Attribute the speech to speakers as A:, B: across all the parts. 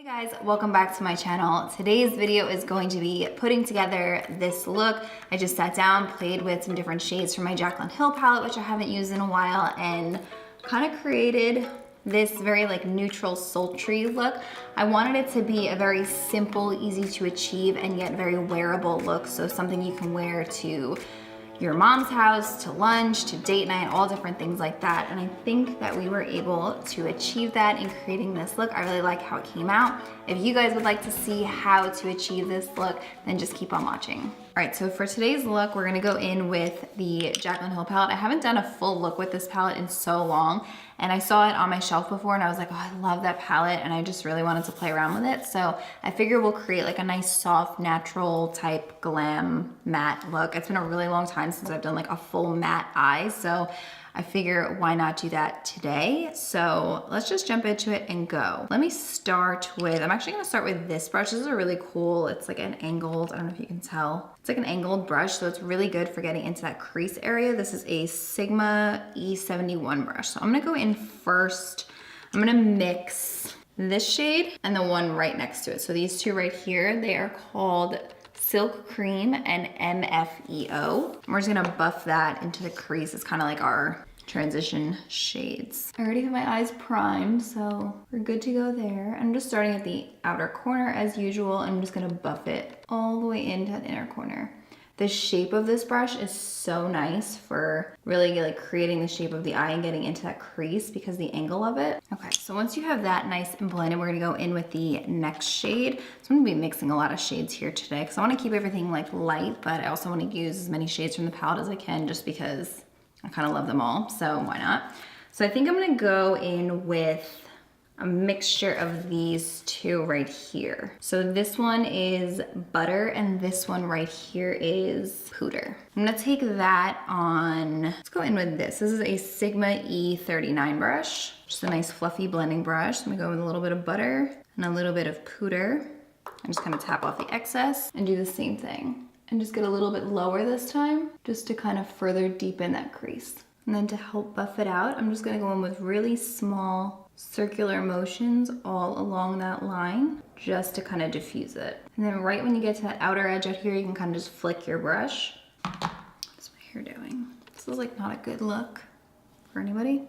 A: Hey guys, welcome back to my channel. Today's video is going to be putting together this look. I just sat down, played with some different shades from my Jaclyn Hill palette, which I haven't used in a while, and kind of created this very like neutral sultry look. I wanted it to be a very simple, easy to achieve, and yet very wearable look. So something you can wear to your mom's house, to lunch, to date night, all different things like that. And I think that we were able to achieve that in creating this look. I really like how it came out. If you guys would like to see how to achieve this look, then just keep on watching. All right, so for today's look, we're gonna go in with the Jaclyn Hill palette. I haven't done a full look with this palette in so long, and I saw it on my shelf before and I was like, oh, I love that palette, and I just really wanted to play around with it. So I figured we'll create like a nice soft, natural type glam matte look. It's been a really long time since I've done like a full matte eye, so I figure why not do that today? So let's just jump into it and go. Let me start with, I'm actually gonna start with this brush. This is a really cool, it's like an angled, I don't know if you can tell. It's like an angled brush, so it's really good for getting into that crease area. This is a Sigma E71 brush. So I'm gonna go in first. I'm gonna mix this shade and the one right next to it. So these two right here, they are called Silk Cream and MFEO. We're just gonna buff that into the crease. It's kind of like our transition shades. I already have my eyes primed, so we're good to go there. I'm just starting at the outer corner as usual. I'm just gonna buff it all the way into the inner corner. The shape of this brush is so nice for really like creating the shape of the eye and getting into that crease because the angle of it. Okay, so once you have that nice and blended, we're gonna go in with the next shade. So I'm gonna be mixing a lot of shades here today because I wanna keep everything like light, but I also wanna use as many shades from the palette as I can just because I kind of love them all, so why not? So I think I'm gonna go in with a mixture of these two right here. So this one is butter and this one right here is Pooter. I'm gonna take that on, let's go in with this. This is a Sigma E39 brush. Just a nice fluffy blending brush. I'm gonna go with a little bit of butter and a little bit of Pooter. I'm just gonna tap off the excess and do the same thing. And just get a little bit lower this time, just to kind of further deepen that crease. And then to help buff it out, I'm just gonna go in with really small circular motions all along that line, just to kind of diffuse it. And then right when you get to that outer edge out here, you can kind of just flick your brush. What's my hair doing? This is like not a good look for anybody.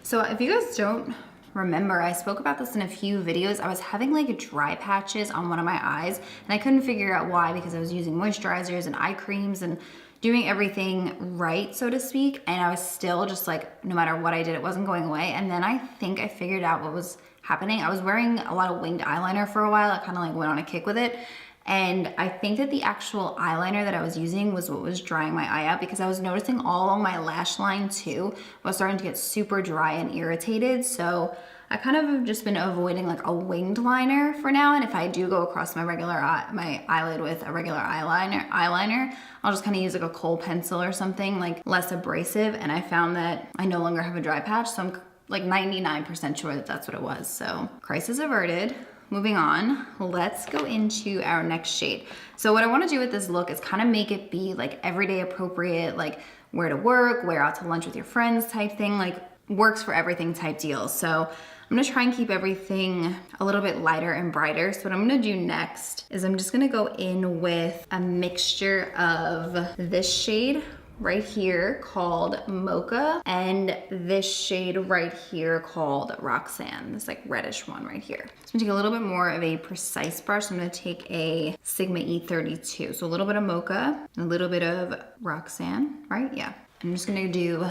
A: So if you guys don't remember, I spoke about this in a few videos. I was having like dry patches on one of my eyes and I couldn't figure out why because I was using moisturizers and eye creams and doing everything right, so to speak, and I was still just like, no matter what I did, it wasn't going away. And then I think I figured out what was happening. I was wearing a lot of winged eyeliner for a while. I kind of like went on a kick with it. And I think that the actual eyeliner that I was using was what was drying my eye out because I was noticing all on my lash line too was starting to get super dry and irritated. So I kind of have just been avoiding like a winged liner for now. And if I do go across my regular my eyelid with a regular eyeliner, I'll just kind of use like a kohl pencil or something like less abrasive. And I found that I no longer have a dry patch. So I'm like 99% sure that that's what it was. So crisis averted. Moving on, let's go into our next shade. So what I wanna do with this look is kind of make it be like everyday appropriate, like wear to work, wear out to lunch with your friends type thing, like works for everything type deal. So I'm gonna try and keep everything a little bit lighter and brighter. So what I'm gonna do next is I'm just gonna go in with a mixture of this shade right here called Mocha and this shade right here called Roxanne, this like reddish one right here. So I'm gonna take a little bit more of a precise brush. So I'm gonna take a Sigma E32. So a little bit of Mocha, a little bit of Roxanne, right? Yeah. I'm just gonna do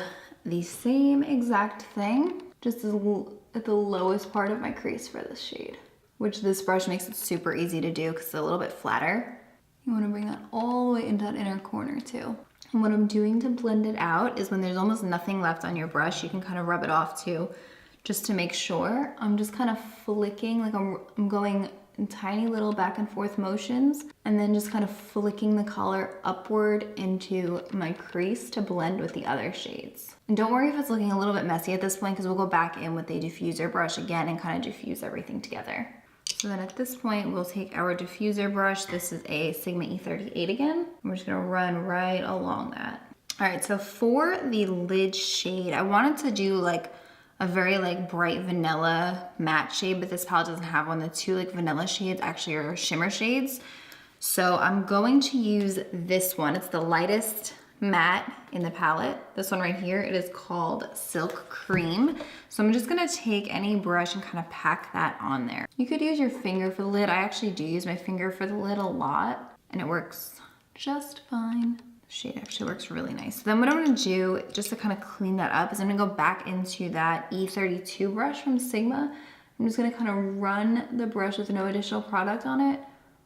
A: the same exact thing, just at the lowest part of my crease for this shade, which this brush makes it super easy to do because it's a little bit flatter. You wanna bring that all the way into that inner corner too. And what I'm doing to blend it out is when there's almost nothing left on your brush, you can kind of rub it off too, just to make sure. I'm just kind of flicking, like I'm going in tiny little back and forth motions, and then just kind of flicking the color upward into my crease to blend with the other shades. And don't worry if it's looking a little bit messy at this point, because we'll go back in with a diffuser brush again and kind of diffuse everything together. So then at this point, we'll take our diffuser brush. This is a Sigma E38 again. We're just gonna run right along that. All right, so for the lid shade, I wanted to do like a very like bright vanilla matte shade, but this palette doesn't have one. The two like vanilla shades actually are shimmer shades. So I'm going to use this one. It's the lightest matte in the palette. This one right here, it is called Silk Cream. So I'm just gonna take any brush and kind of pack that on there. You could use your finger for the lid. I actually do use my finger for the lid a lot, and it works just fine. The shade actually works really nice. So then what I'm gonna do, just to kind of clean that up, is I'm gonna go back into that E32 brush from Sigma. I'm just gonna kind of run the brush with no additional product on it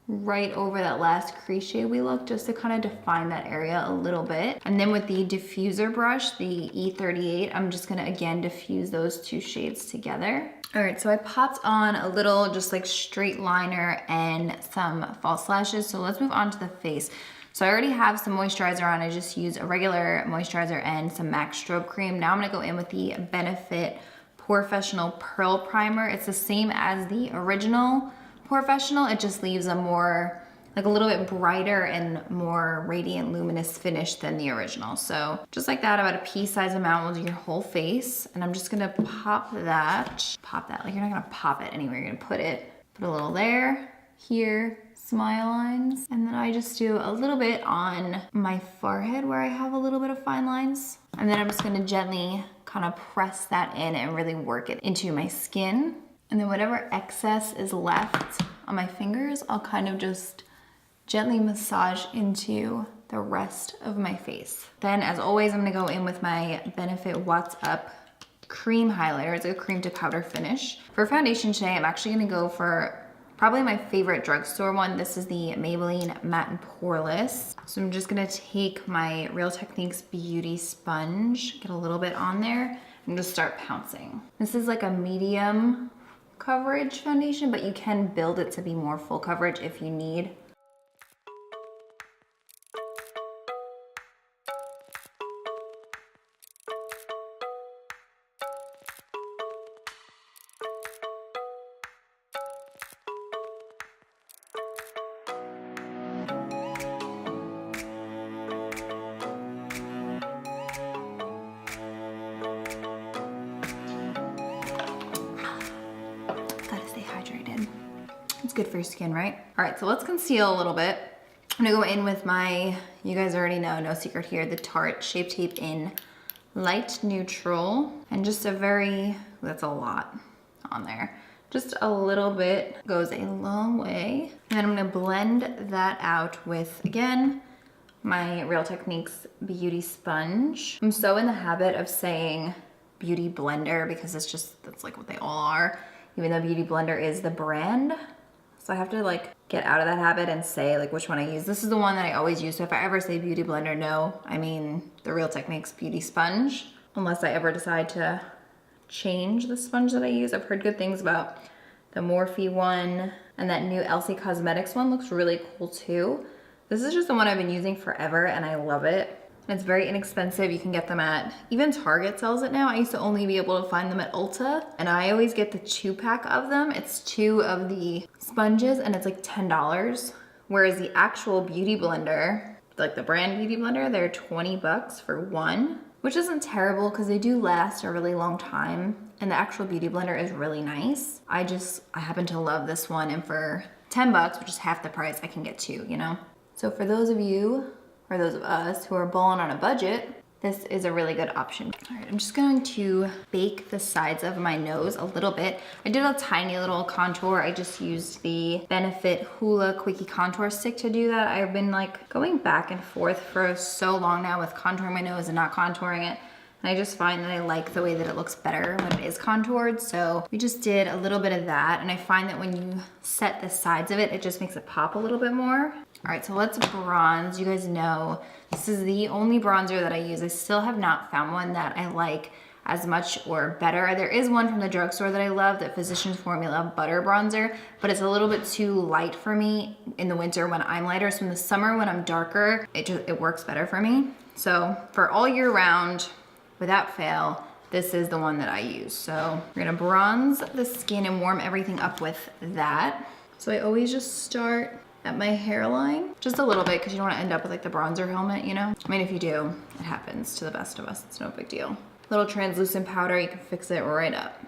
A: right over that last crease shade we looked, just to kind of define that area a little bit. And then with the diffuser brush, the E38, I'm just gonna again diffuse those two shades together. All right, so I popped on a little just like straight liner and some false lashes. So let's move on to the face. So I already have some moisturizer on. I just used a regular moisturizer and some MAC Strobe Cream. Now I'm gonna go in with the Benefit Porefessional Pearl Primer. It's the same as the original Porefessional. It just leaves a more, like a little bit brighter and more radiant luminous finish than the original. So just like that, about a pea-sized amount will do your whole face. And I'm just gonna pop that, like you're not gonna pop it anywhere, you're gonna put a little there, here, smile lines. And then I just do a little bit on my forehead where I have a little bit of fine lines. And then I'm just gonna gently kind of press that in and really work it into my skin. And then whatever excess is left on my fingers, I'll kind of just gently massage into the rest of my face. Then, as always, I'm gonna go in with my Benefit Wattsup cream highlighter. It's a cream to powder finish. For foundation today, I'm actually gonna go for probably my favorite drugstore one. This is the Maybelline Matte and Poreless. So I'm just gonna take my Real Techniques Beauty Sponge, get a little bit on there, and just start pouncing. This is like a medium coverage foundation, but you can build it to be more full coverage if you need. It's good for your skin, right? All right, so let's conceal a little bit. I'm gonna go in with my, you guys already know, no secret here, the Tarte Shape Tape in Light Neutral. And just a very, that's a lot on there. Just a little bit goes a long way. And then I'm gonna blend that out with, again, my Real Techniques Beauty Sponge. I'm so in the habit of saying Beauty Blender because it's just, that's like what they all are, even though Beauty Blender is the brand. So I have to like get out of that habit and say like which one I use. This is the one that I always use. So if I ever say Beauty Blender, no, I mean the Real Techniques Beauty Sponge, unless I ever decide to change the sponge that I use. I've heard good things about the Morphe one, and that new Elsie Cosmetics one looks really cool too. This is just the one I've been using forever and I love it. And it's very inexpensive. You can get them at, even Target sells it now. I used to only be able to find them at Ulta, and I always get the 2-pack of them. It's 2 of the sponges and it's like $10. Whereas the actual Beauty Blender, like the brand Beauty Blender, they're 20 bucks for one, which isn't terrible because they do last a really long time. And the actual Beauty Blender is really nice. I happen to love this one, and for 10 bucks, which is half the price, I can get 2, you know? So for those of you, or those of us who are balling on a budget, this is a really good option. All right, I'm just going to bake the sides of my nose a little bit. I did a tiny little contour. I just used the Benefit Hoola Quickie Contour Stick to do that. I've been like going back and forth for so long now with contouring my nose and not contouring it. And I just find that I like the way that it looks better when it is contoured. So we just did a little bit of that. And I find that when you set the sides of it, it just makes it pop a little bit more. All right, so let's bronze. You guys know this is the only bronzer that I use. I still have not found one that I like as much or better. There is one from the drugstore that I love, the Physicians Formula Butter Bronzer, but it's a little bit too light for me in the winter when I'm lighter. So in the summer when I'm darker, it works better for me. So for all year round, without fail, this is the one that I use. So we're gonna bronze the skin and warm everything up with that. So I always just start at my hairline, just a little bit, because you don't want to end up with like the bronzer helmet, you know? I mean, if you do, it happens to the best of us. It's no big deal. little translucent powder, you can fix it right up.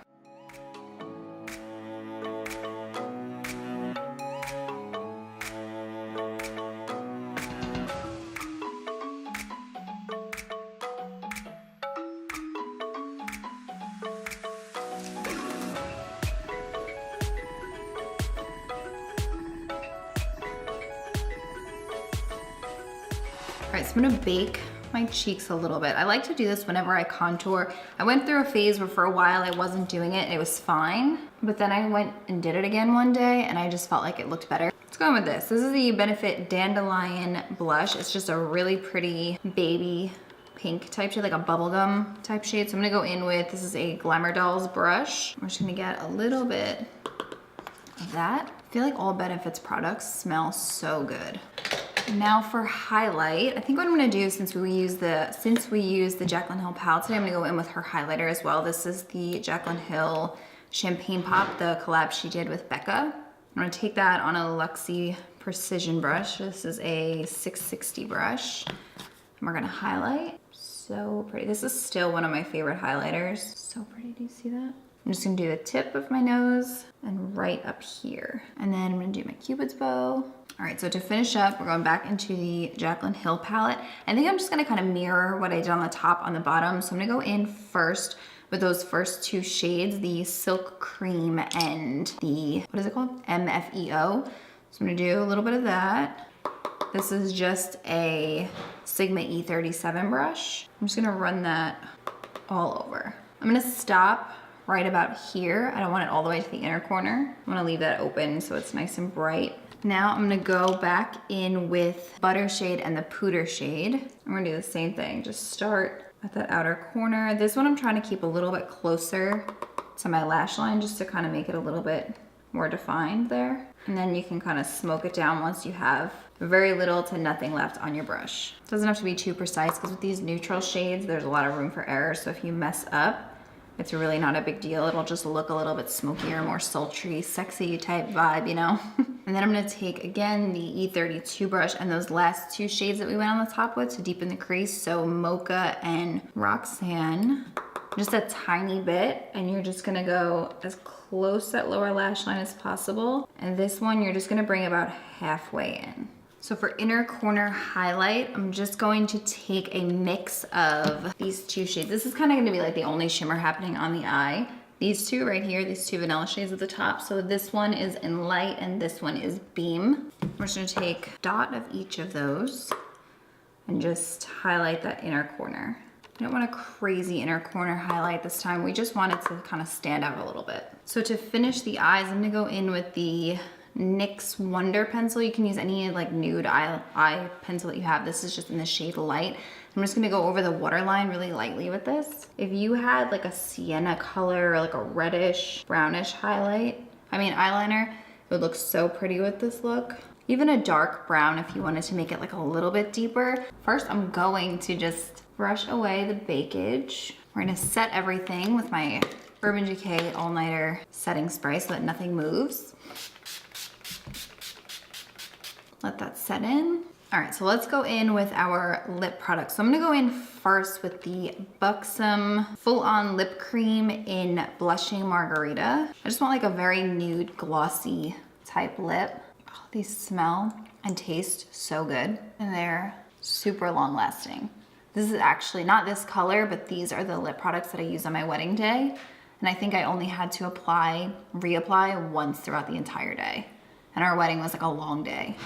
A: All right, so I'm gonna bake my cheeks a little bit. I like to do this whenever I contour. I went through a phase where for a while I wasn't doing it and it was fine, but then I went and did it again one day and I just felt like it looked better. Let's go in with this. This is the Benefit Dandelion blush. It's just a really pretty baby pink type shade, like a bubblegum type shade. So I'm gonna go in with, this is a Glamour Dolls brush. I'm just gonna get a little bit of that. I feel like all Benefit's products smell so good. Now for highlight, I think what I'm gonna do since we use the Jaclyn Hill palette today, I'm gonna go in with her highlighter as well. This is the Jaclyn Hill Champagne Pop, the collab she did with Becca. I'm gonna take that on a Luxie Precision brush. This is a 660 brush. And we're gonna highlight. So pretty. This is still one of my favorite highlighters. So pretty, do you see that? I'm just gonna do the tip of my nose and right up here. And then I'm gonna do my Cupid's bow. All right, so to finish up, we're going back into the Jaclyn Hill palette. I think I'm just gonna kind of mirror what I did on the top on the bottom. So I'm gonna go in first with those first two shades, the Silk Cream and the, what is it called? MFEO. So I'm gonna do a little bit of that. This is just a Sigma E37 brush. I'm just gonna run that all over. I'm gonna stop right about here. I don't want it all the way to the inner corner. I'm gonna leave that open so it's nice and bright. Now I'm gonna go back in with Butter Shade and the Pooter Shade. I'm gonna do the same thing, just start at that outer corner. This one I'm trying to keep a little bit closer to my lash line just to kind of make it a little bit more defined there. And then you can kind of smoke it down once you have very little to nothing left on your brush. It doesn't have to be too precise because with these neutral shades, there's a lot of room for error. So if you mess up, it's really not a big deal. It'll just look a little bit smokier, more sultry, sexy type vibe, you know? And then I'm gonna take, again, the E32 brush and those last two shades that we went on the top with to deepen the crease. So Mocha and Roxanne, just a tiny bit. And you're just gonna go as close to that lower lash line as possible. And this one, you're just gonna bring about halfway in. So for inner corner highlight, I'm just going to take a mix of these two shades. This is kind of gonna be like the only shimmer happening on the eye. These two right here, these two vanilla shades at the top. So this one is in light and this one is beam. We're just gonna take a dot of each of those and just highlight that inner corner. I don't want a crazy inner corner highlight this time. We just want it to kind of stand out a little bit. So to finish the eyes, I'm gonna go in with the NYX Wonder pencil. You can use any like nude eye pencil that you have. This is just in the shade Light. I'm just gonna go over the waterline really lightly with this. If you had like a sienna color or like a reddish, brownish highlight, eyeliner, it would look so pretty with this look. Even a dark brown if you wanted to make it like a little bit deeper. First, I'm going to just brush away the bakage. We're gonna set everything with my Urban Decay All Nighter setting spray so that nothing moves. Let that set in. All right, so let's go in with our lip products. So I'm gonna go in first with the Buxom Full On Lip Cream in Blushing Margarita. I just want like a very nude, glossy type lip. Oh, these smell and taste so good, and they're super long lasting. This is actually not this color, but these are the lip products that I used on my wedding day. And I think I only had to reapply once throughout the entire day. And our wedding was like a long day.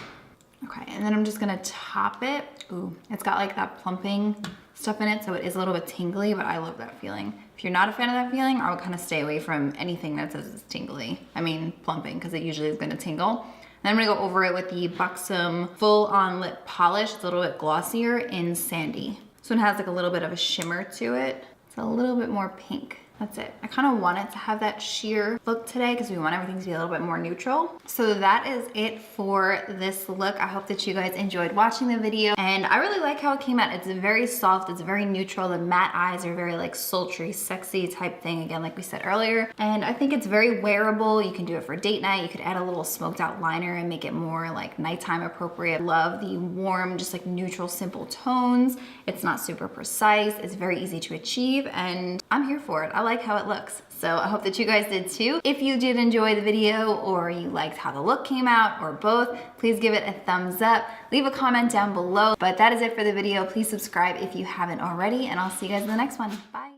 A: Okay, and then I'm just gonna top it. Ooh, it's got like that plumping stuff in it, so it is a little bit tingly, but I love that feeling. If you're not a fan of that feeling, I would kind of stay away from anything that says it's tingly. Plumping, because it usually is gonna tingle. Then I'm gonna go over it with the Buxom Full On Lip Polish. It's a little bit glossier in Sandy. This one has like a little bit of a shimmer to it. It's a little bit more pink. That's it. I kind of wanted to have that sheer look today because we want everything to be a little bit more neutral. So that is it for this look. I hope that you guys enjoyed watching the video, and I really like how it came out. It's very soft, it's very neutral. The matte eyes are very like sultry, sexy type thing, again, like we said earlier. And I think it's very wearable. You can do it for date night. You could add a little smoked out liner and make it more like nighttime appropriate. Love the warm, just like neutral, simple tones. It's not super precise. It's very easy to achieve, and I'm here for it. I like how it looks. So I hope that you guys did too. If you did enjoy the video, or you liked how the look came out, or both, please give it a thumbs up. Leave a comment down below. But that is it for the video. Please subscribe if you haven't already, and I'll see you guys in the next one. Bye.